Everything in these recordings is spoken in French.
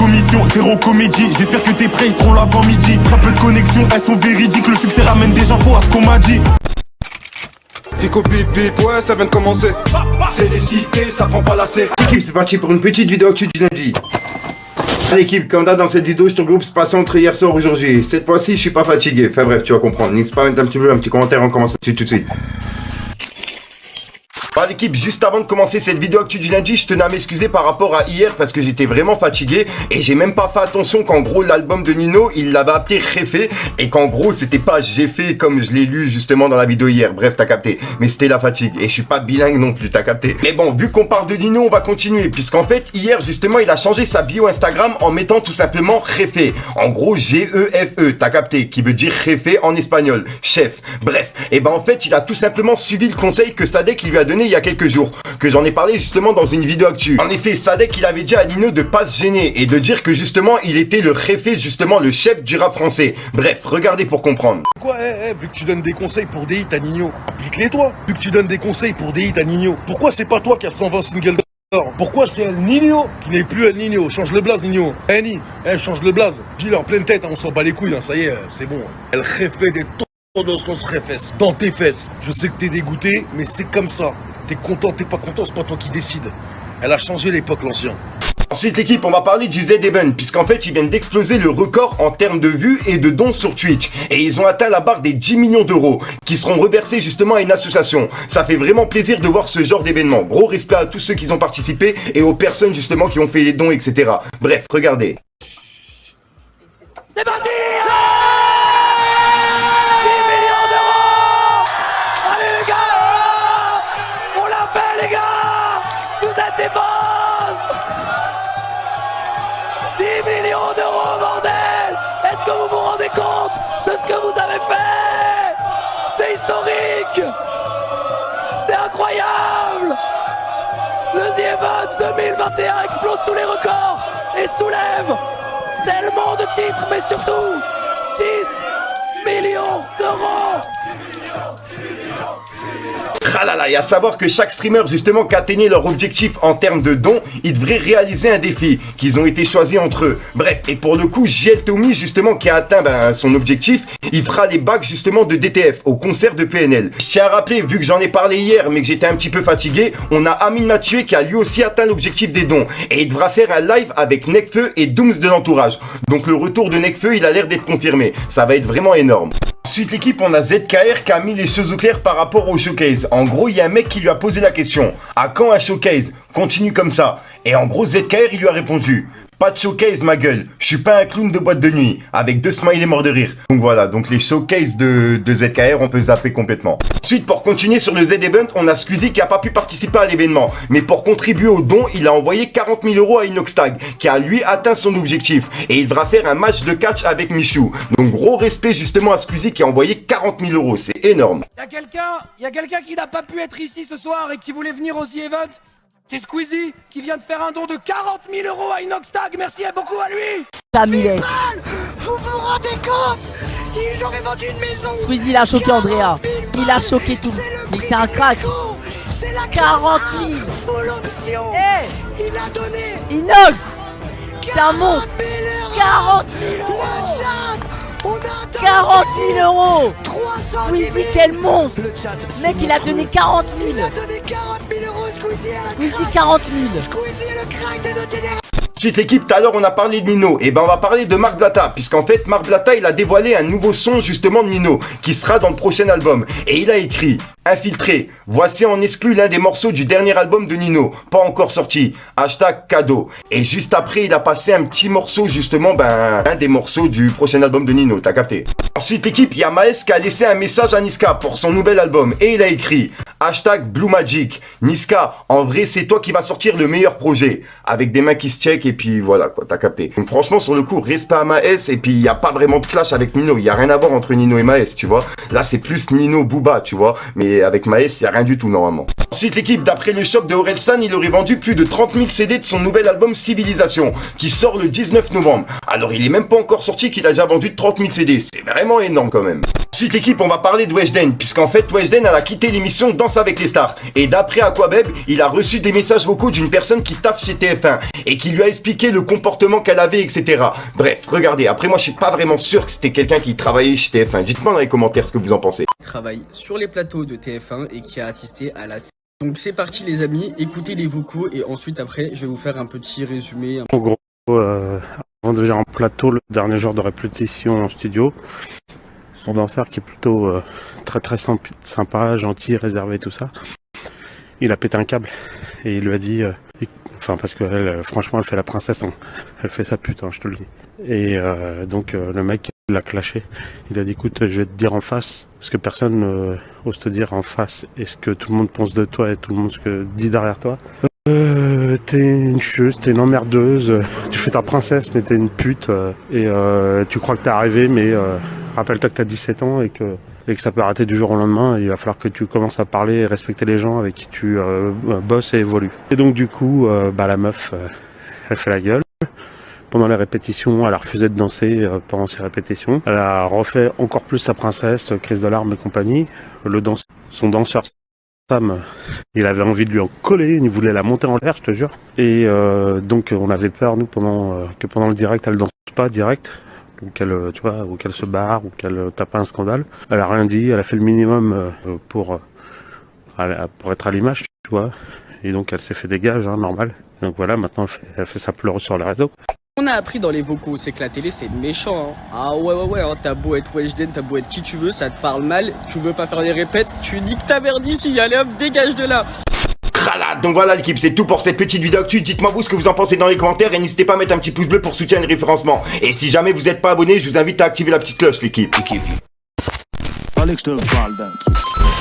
commission, zéro comédie. J'espère que tes prêts ils seront là avant midi. Très peu de connexions, elles sont véridiques. Le succès ramène des infos à ce qu'on m'a dit. Fico pip pip, ouais ça vient de commencer. C'est les cités, ça prend pas la serre. L'équipe c'est parti pour une petite vidéo actu du lundi. L'équipe, comme d'hab dans cette vidéo, je te regroupe ce passé entre hier soir et aujourd'hui. Cette fois-ci je suis pas fatigué, enfin bref tu vas comprendre. N'hésite pas à mettre un petit commentaire, on commence tout de suite. Bah l'équipe, juste avant de commencer cette vidéo actu du lundi, je tenais à m'excuser par rapport à hier parce que j'étais vraiment fatigué et j'ai même pas fait attention qu'en gros l'album de Nino, il l'avait appelé Réfé et qu'en gros c'était pas J'ai fait comme je l'ai lu justement dans la vidéo hier. Bref, t'as capté, mais c'était la fatigue et je suis pas bilingue non plus, t'as capté. Mais bon, vu qu'on parle de Nino, on va continuer puisqu'en fait hier justement il a changé sa bio Instagram en mettant tout simplement Réfé. En gros G-E-F-E, t'as capté, qui veut dire Réfé en espagnol, chef. Bref, et ben en fait il a tout simplement suivi le conseil que Sadek lui a donné il y a quelques jours, que j'en ai parlé justement dans une vidéo actu. En effet, Sadek il avait dit à Nino de pas se gêner et de dire que justement il était le Réfé, justement le chef du rap français. Bref, regardez pour comprendre. Quoi, vu que tu donnes des conseils pour des hits à Nino, applique-les toi. Vu que tu donnes des conseils pour des hits à Nino, pourquoi c'est pas toi qui as 120 singles d'or? Pourquoi c'est El Nino qui n'est plus El Nino? Change le blaze Nino. Ni, change le blaze. Dis-le en pleine tête, on s'en bat les couilles, ça y est, c'est bon. El Réfé des todos los Réfés dans tes fesses. Je sais que t'es dégoûté, mais c'est comme ça. T'es content, t'es pas content, c'est pas toi qui décide. Elle a changé l'époque, l'ancien. Ensuite l'équipe, on va parler du Z-Even puisqu'en fait ils viennent d'exploser le record en termes de vues et de dons sur Twitch et ils ont atteint la barre des 10 millions d'euros qui seront reversés justement à une association. Ça fait vraiment plaisir de voir ce genre d'événement. Gros respect à tous ceux qui ont participé et aux personnes justement qui ont fait les dons, etc. Bref, regardez. C'est parti! Les gars, vous êtes des boss. 10 millions d'euros, bordel. Est-ce que vous vous rendez compte de ce que vous avez fait? C'est historique. C'est incroyable. Le The Event 2021 explose tous les records et soulève tellement de titres, mais surtout 10 millions d'euros. Ah là là, et à savoir que chaque streamer justement qui atteignait leur objectif en termes de dons, ils devraient réaliser un défi, qu'ils ont été choisis entre eux. Bref, et pour le coup, JL Tommy justement qui a atteint son objectif, il fera les bacs justement de DTF au concert de PNL. Je tiens à rappeler, vu que j'en ai parlé hier mais que j'étais un petit peu fatigué, on a Amine Mathieu qui a lui aussi atteint l'objectif des dons et il devra faire un live avec Nekfeu et Dooms de l'entourage. Donc le retour de Nekfeu, il a l'air d'être confirmé. Ça va être vraiment énorme. Ensuite l'équipe, on a ZKR qui a mis les choses au clair par rapport au showcase. En gros, il y a un mec qui lui a posé la question: à quand un showcase? Continue comme ça. Et en gros, ZKR il lui a répondu: pas de showcase ma gueule, je suis pas un clown de boîte de nuit, avec 2 smileys morts de rire. Donc voilà, donc les showcases de ZKR, on peut zapper complètement. Ensuite, pour continuer sur le Z-Event, on a Squeezie qui a pas pu participer à l'événement. Mais pour contribuer au don, il a envoyé 40 000 euros à Inoxtag, qui a lui atteint son objectif. Et il devra faire un match de catch avec Michou. Donc gros respect justement à Squeezie qui a envoyé 40 000 euros, c'est énorme. Il y a quelqu'un qui n'a pas pu être ici ce soir et qui voulait venir au The Event. C'est Squeezie qui vient de faire un don de 40 000 euros à Inoxtag. Merci beaucoup à lui. Tamilek. Vous vous rendez compte? J'aurais vendu une maison. Squeezie il a choqué Andrea. Il a choqué tout. Mais c'est un crack. C'est la 40 000. full option. Hey, Il a donné Inox, c'est un monstre. 40 000 euros. Le chat. On a atteint 40 000 euros. 310 000. Squeezie, quel monstre. Le chat. Mec, il a donné 40 000. Il a donné 40 000 euros, Squeezie. Squeezie, 40 000. Squeezie est le crack de notre génération. Ensuite l'équipe, tout à l'heure on a parlé de Nino, et ben on va parler de Marc Blatta, puisqu'en fait Marc Blatta il a dévoilé un nouveau son justement de Nino, qui sera dans le prochain album, et il a écrit: Infiltré, voici en exclu l'un des morceaux du dernier album de Nino, pas encore sorti, hashtag cadeau. Et juste après il a passé un petit morceau justement, un des morceaux du prochain album de Nino, t'as capté. Ensuite l'équipe, il y a Maes qui a laissé un message à Niska pour son nouvel album, et il a écrit: hashtag Blue Magic, Niska, en vrai c'est toi qui vas sortir le meilleur projet, avec des mains qui se check et puis voilà quoi, t'as capté. Donc franchement sur le coup, respect à Maes, et puis il n'y a pas vraiment de clash avec Nino, il n'y a rien à voir entre Nino et Maes, tu vois. Là c'est plus Nino Booba, tu vois, mais avec Maes il n'y a rien du tout normalement. Ensuite l'équipe, d'après le shop de Orelsan, il aurait vendu plus de 30 000 CD de son nouvel album Civilisation, qui sort le 19 novembre. Alors il est même pas encore sorti qu'il a déjà vendu 30 000 CD, c'est vraiment énorme quand même. Ensuite l'équipe, on va parler de Weshden, puisqu'en fait Weshden elle a quitté l'émission Danse avec les stars. Et d'après Aquabeb, il a reçu des messages vocaux d'une personne qui taffe chez TF1 et qui lui a expliqué le comportement qu'elle avait, etc. Bref, regardez, après moi je suis pas vraiment sûr que c'était quelqu'un qui travaillait chez TF1. Dites-moi dans les commentaires ce que vous en pensez. Travaille sur les plateaux de TF1 et qui a assisté à la... Donc c'est parti les amis, écoutez les vocaux et ensuite après je vais vous faire un petit résumé. En gros, avant de venir en plateau, le dernier jour de répétition en studio, son danseur qui est plutôt très sympa, gentil, réservé, tout ça, il a pété un câble et il lui a dit, enfin parce que franchement elle fait la princesse, hein. Elle fait sa pute, hein, je te le dis. Et donc le mec l'a clashé, il a dit écoute je vais te dire en face ce que personne ose te dire en face et ce que tout le monde pense de toi et tout le monde ce que dit derrière toi. T'es une chieuse, t'es une emmerdeuse, tu fais ta princesse mais t'es une pute et tu crois que t'es arrivé mais rappelle-toi que t'as 17 ans et que ça peut arrêter du jour au lendemain. Il va falloir que tu commences à parler et respecter les gens avec qui tu bosses et évolues. Et donc du coup, la meuf, elle fait la gueule. Pendant les répétitions, elle a refusé de danser pendant ses répétitions. Elle a refait encore plus sa princesse, crise de larmes et compagnie. Son danseur Sam, il avait envie de lui en coller, il voulait la monter en l'air, je te jure. Et donc on avait peur, nous, que pendant le direct, elle danse pas direct. Ou qu'elle se barre, ou qu'elle tape un scandale. Elle a rien dit, elle a fait le minimum pour être à l'image, tu vois. Et donc elle s'est fait des gages, hein, normal. Et donc voilà, maintenant elle fait sa pleure sur les réseaux. On a appris dans les vocaux, c'est que la télé c'est méchant, hein. Ah ouais, hein, t'as beau être Weshden, t'as beau être qui tu veux, ça te parle mal, tu veux pas faire les répètes, tu niques ta merde ici, allez hop, dégage de là. Donc voilà l'équipe, c'est tout pour cette petite vidéo actu. Dites-moi vous ce que vous en pensez dans les commentaires et n'hésitez pas à mettre un petit pouce bleu pour soutenir le référencement. Et si jamais vous n'êtes pas abonné, je vous invite à activer la petite cloche l'équipe. Fallait que je te parle d'un truc.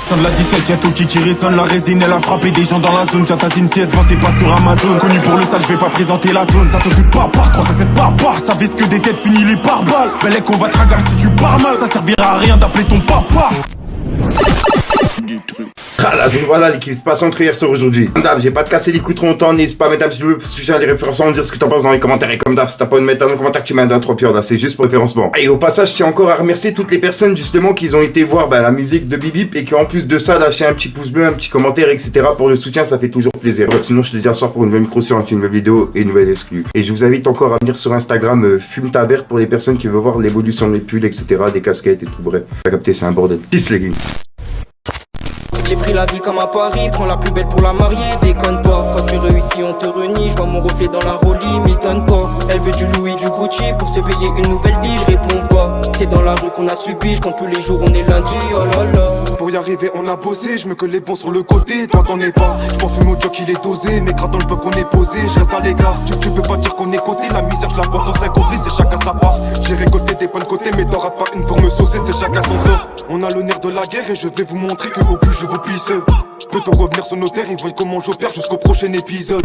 Sonne la 17, y'a Toki qui résonne, la résine elle a frappé des gens dans la zone. Tiens ta zine CS, c'est pas sur Amazon. Connu pour le sale, je vais pas présenter la zone. Ça te joue pas par 357 barbares. Ça vise que des têtes finies les pare-balles. Bellec on va te ragal si tu pars mal. Ça servira à rien d'appeler ton papa. Donc voilà l'équipe, c'est pas centré hier sur aujourd'hui. Comme d'hab, j'ai pas de casser les coups trop longtemps, n'hésite pas à mettre un petit peu pour soutenir les référencements, dire ce que t'en penses dans les commentaires. Et comme d'hab, si t'as pas envie de mettre dans les commentaires, tu mets un 3 là, c'est juste pour référencement. Et au passage, je tiens encore à remercier toutes les personnes justement qui ont été voir la musique de Bibip et qui en plus de ça lâché un petit pouce bleu, un petit commentaire, etc. pour le soutien, ça fait toujours plaisir. Bref, sinon je te dis à soir pour une nouvelle micro-séance, une nouvelle vidéo et une nouvelle exclue. Et je vous invite encore à venir sur Instagram Fume ta verte pour les personnes qui veulent voir l'évolution des pulls, etc. des casquettes et tout. Bref, t'as capté, c'est un bordel. Peace les gars. J'ai pris la vie comme à Paris, prends la plus belle pour la marier, déconne pas. Quand tu réussis on te renie, je vois mon reflet dans la Rollie, m'étonne pas. Elle veut du Louis, du Gucci, pour se payer une nouvelle vie, je réponds pas. C'est dans la rue qu'on a subi, je compte plus les jours, on est lundi, oh là là. Pour y arriver on a bossé, je me colle les bons sur le côté, toi t'en es pas. Je m'en fume au job il est dosé, mais gras dans le bloc on est posé, je reste à l'égard. Tu peux pas dire qu'on est coté, la misère je la porte dans 5 copies, c'est chacun sa part. J'ai récolté des bonnes côtés, mais t'en rates pas une pour me saucer, c'est chacun son sort. On a le nerf de la guerre et je vais vous montrer que au plus je vous pisse. Peut-on revenir sur nos terres, ils voient comment j'opère jusqu'au prochain épisode.